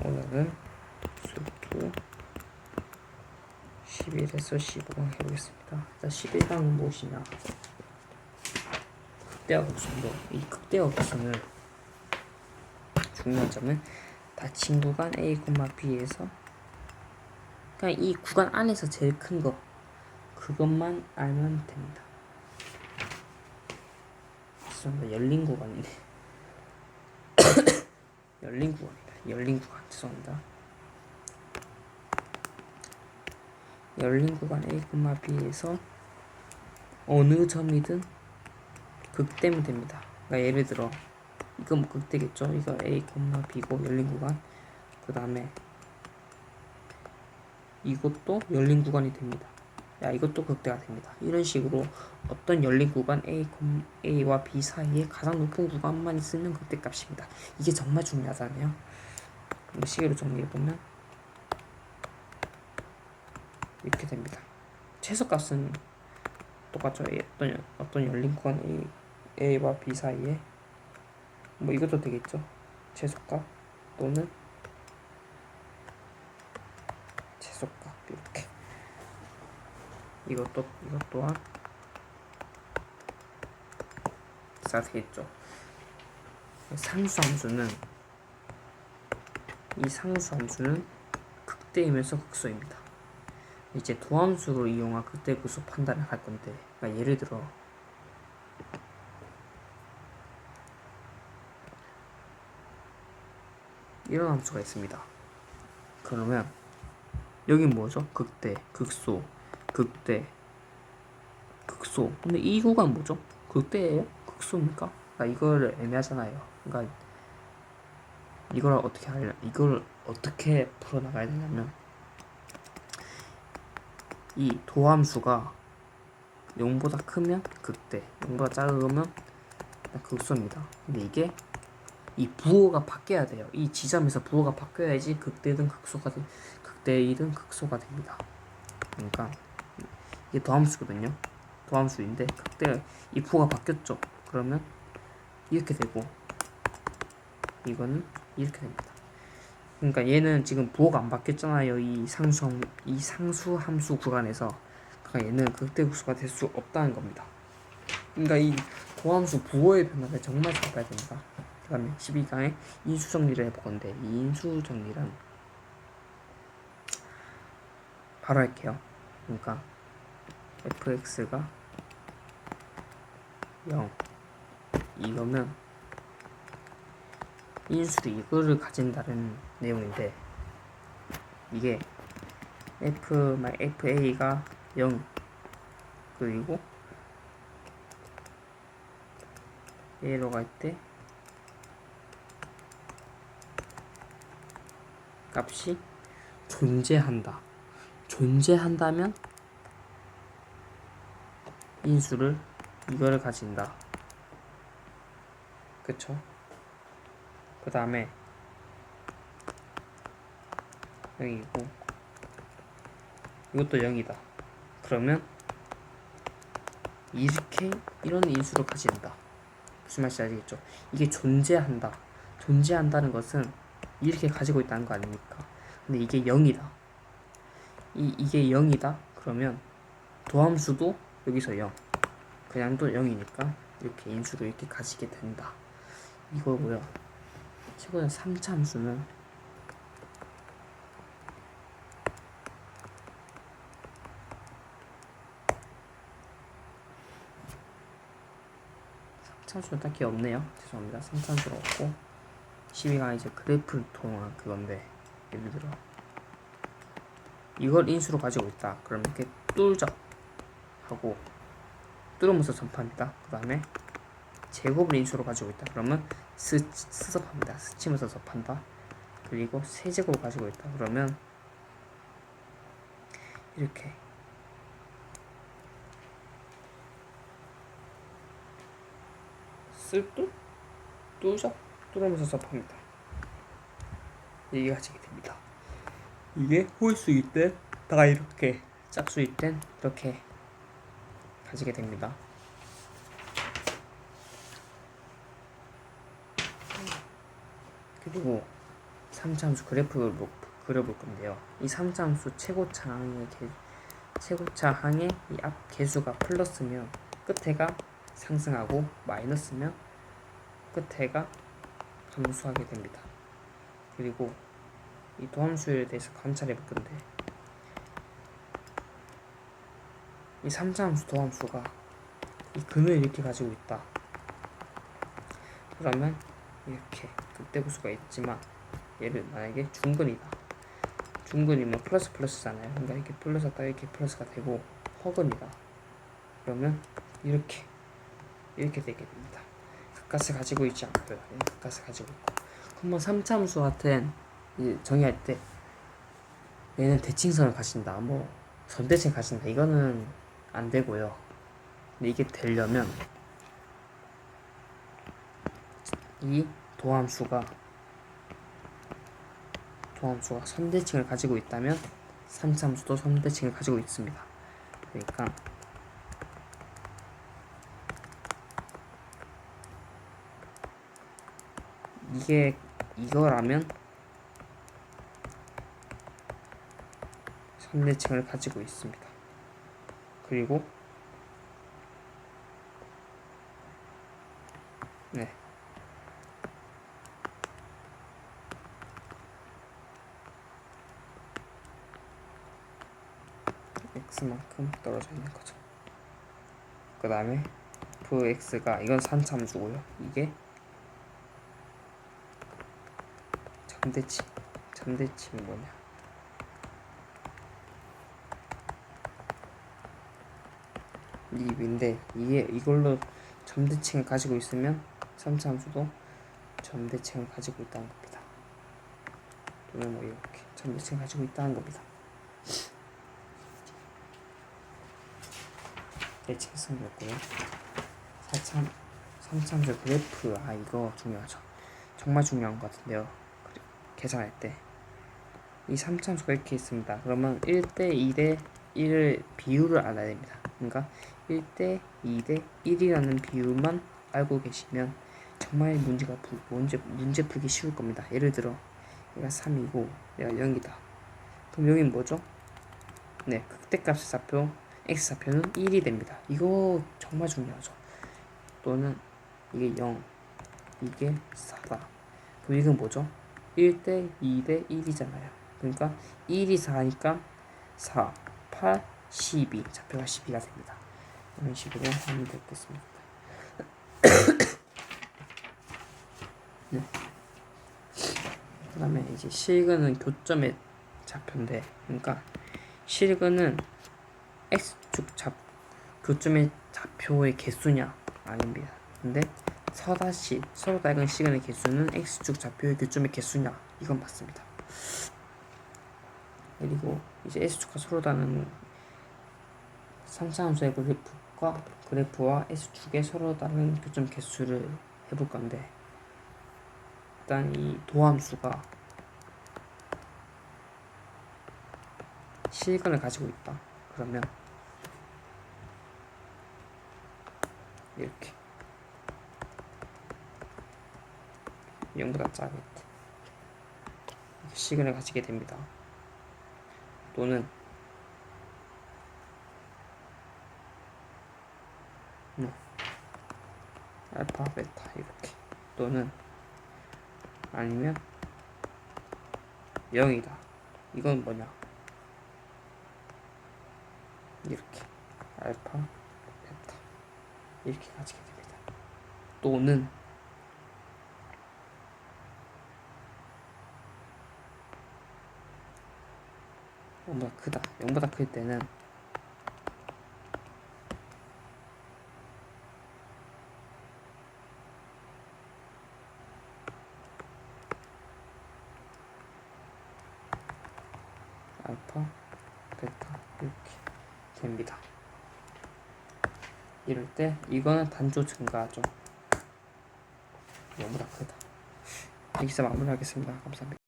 오늘은 수투 11에서 15강 해보겠습니다. 일단 11강은 무엇이냐? 극대화 극수인데, 이 극대화 극수는 중요한 점은 닫힌 구간 A, B에서 그냥 이 구간 안에서 제일 큰 거 그것만 알면 됩니다. 죄송합니다. 열린 구간이네. 열린 구간이다. 열린 구간 죄송합니다. 열린 구간 A, B에서 어느 점이든 극대면 됩니다. 그러니까 예를 들어 이거 뭐 극대겠죠. 이거 A, B고 열린 구간. 그 다음에 이것도 열린 구간이 됩니다. 야, 이것도 극대가 됩니다. 이런 식으로 어떤 열린 구간 A와 B 사이에 가장 높은 구간만 있으면 극대 값입니다. 이게 정말 중요하잖아요. 식으로 정리해보면 이렇게 됩니다. 최소값은 똑같죠. 어떤 열린 구간 A와 B 사이에 뭐 이것도 되겠죠. 최소값 또는 최소값 이렇게. 이것 또한 다 되겠죠. 상수함수는 이 상수함수는 극대이면서 극소입니다. 이제 도함수로 이용한 극대 극소 판단을 할 건데, 그러니까 예를 들어 이런 함수가 있습니다. 그러면 여긴 뭐죠? 극대, 극소, 극대, 극소. 근데 이 구간 뭐죠? 극대예요? 극소입니까? 그러니까 이거를 애매하잖아요. 그러니까 이걸 어떻게 풀어나가야 되냐면, 이 도함수가 0보다 크면 극대, 0보다 작으면 극소입니다. 근데 이게 이 부호가 바뀌어야 돼요. 이 지점에서 부호가 바뀌어야지 극대든 극대이든 극소가 됩니다. 그러니까 이게 도함수거든요. 도함수인데 이 부호가 바뀌었죠. 그러면 이렇게 되고 이거는 이렇게 됩니다. 그러니까 얘는 지금 부호가 안 바뀌었잖아요. 이 상수 함수 구간에서. 그러니까 얘는 극대 극소가 될 수 없다는 겁니다. 그러니까 이 도함수 부호의 변화를 정말 잘 봐야 됩니다. 그 다음에 12강에 인수 정리를 해볼 건데, 이 인수 정리는 바로 할게요. 그러니까 fx가 0 이거면 인수도 이거를 가진다는 내용인데, 이게 fa가 0 그리고 A로 갈 때 값이 존재한다면 인수를 이거를 가진다. 그쵸? 그 다음에 0이고 이것도 0이다. 그러면 이런 인수를 가진다. 무슨 말인지 아시겠죠? 이게 존재한다는 것은 이렇게 가지고 있다는 거 아닙니까? 근데 이게 0이다. 이게 0이다. 그러면 도함수도 여기서 0. 그냥도 0이니까 이렇게 인수를 이렇게 가지게 된다. 이거고요. 최고의 3차 함수는 참수는 딱히 없네요. 죄송합니다. 3참수가 없고 12가 이제 그래프를 통한 그건데, 예를 들어 이걸 인수로 가지고 있다. 그러면 이렇게 뚫죠 하고 뚫으면서 접합니다. 그 다음에 제곱을 인수로 가지고 있다. 그러면 스접합니다. 스치면서 접한다. 그리고 세제곱을 가지고 있다. 그러면 이렇게 뚫죠? 뚫으면서 접합니다. 이게 가지게 됩니다. 이게 홀수일 때 다 이렇게, 짝수일 땐 이렇게 가지게 됩니다. 그리고 3차함수 그래프를 그려볼 건데요. 이 3차함수 최고차항의 이 앞 개수가 플러스면 끝에가 상승하고 마이너스면 끝에가 감소하게 됩니다. 그리고 이 도함수에 대해서 관찰해 볼 건데, 이 3차함수 도함수가 이 근을 이렇게 가지고 있다. 그러면 이렇게 극대분수가 있지만 얘를 만약에 중근이다. 중근이면 플러스 플러스잖아요. 그러니까 이렇게 플러스가 이렇게 플러스가 되고 허근이다. 그러면 이렇게 되게 됩니다. 각각을 가지고 있지 않고요. 각각을 가지고 있고. 그러면 3차함수 같은 정의할 때 얘는 대칭선을 가진다, 뭐 선대칭 가진다, 이거는 안 되고요. 근데 이게 되려면 이 도함수가 선대칭을 가지고 있다면 3차함수도 선대칭을 가지고 있습니다. 그러니까 이거라면 선대칭을 가지고 있습니다. 그리고 x만큼 떨어져 있는 거죠. 그 다음에 fx가 이건 산참수고요. 이게 잠대칭이 뭐냐? 이 위인데 이걸로 점대칭을 가지고 있으면 3차 함수도 점대칭을 가지고 있다는 겁니다. 또는 뭐 이렇게 점대칭을 가지고 있다는 겁니다. 대칭성이었고요. 3차 함수 그래프, 이거 중요하죠. 정말 중요한 것 같은데요. 계산할 때 이 3차 함수가 이렇게 있습니다. 그러면 1대 2대 1을 비율을 알아야 됩니다. 그러니까 1대 2대 1이라는 비율만 알고 계시면 정말 문제 풀기 쉬울 겁니다. 예를 들어 얘가 3이고 얘가 0이다. 그럼 여긴 뭐죠? 네, 극대값의 좌표 x좌표는 1이 됩니다. 이거 정말 중요하죠. 또는 이게 0, 이게 4다. 그럼 이건 뭐죠? 1대 2대 1이잖아요. 그러니까 1이 4니까 4, 8, 12, 좌표가 12가 됩니다. 이런 식으로 하면 되겠습니다. 네. 그 다음에 이제 실근은 교점의 좌표인데, 그러니까 실근은 x축 교점의 좌표의 개수냐? 아닙니다. 근데 서로 다른 시간의 개수는 x축 좌표의 교점의 개수냐? 이건 맞습니다. 그리고 이제 S축과 서로 다른 3차 함수의 그래프와 S축의 서로 다른 교점 개수를 해볼 건데, 일단 이 도함수가 실근을 가지고 있다. 그러면 이렇게 0보다 작겠다. 실근을 가지게 됩니다. 또는 알파, 베타 이렇게, 또는 아니면 0이다. 이건 뭐냐? 이렇게 알파, 베타 이렇게 가지게 됩니다. 또는 0보다 크다. 0보다 클 때는 알파, 베타 이렇게 됩니다. 이럴 때 이거는 단조 증가하죠. 0보다 크다. 여기서 마무리하겠습니다. 감사합니다.